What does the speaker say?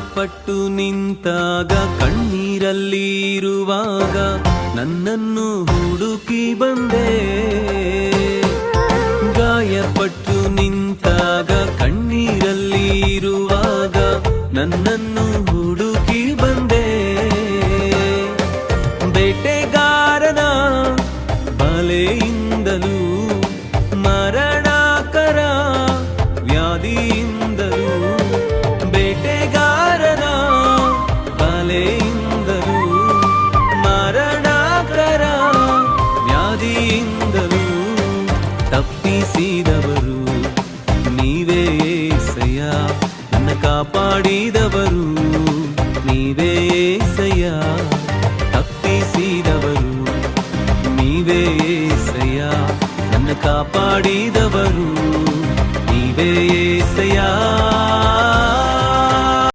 ಗಾಯಪಟ್ಟು ನಿಂತಾಗ ಕಣ್ಣೀರಲ್ಲಿ ಇರುವಾಗ ನನ್ನನ್ನು ಹುಡುಕಿ ಬಂದೆ. ಗಾಯಪಟ್ಟು ನಿಂತಾಗ ಕಣ್ಣೀರಲ್ಲಿ ಇರುವಾಗ ನನ್ನನ್ನು ಹುಡುಕಿ ಬಂದೆ. ಬೇಟೆಗಾರನ ಬಲೆಯಿಂದಲೂ ಮರಣಕರ ವ್ಯಾಧಿಯಿಂದಲೂ, ಬೇಟೆಗಾರನ ಬಲೆಯಿಂದಲೂ ಮರಣಕರ ವ್ಯಾಧಿಯಿಂದಲೂ ತಪ್ಪಿಸಿದವರು ನೀವೇ యేసయ్య, ನನ್ನ ಕಾಪಾಡಿದವರು ನೀವೇ యేసయ్య. ತಪ್ಪಿಸಿದವರು ನೀವೇ యేసయ్య, ನನ್ನ ಕಾಪಾಡಿದವರು ನೀವೇ యేసయ్య.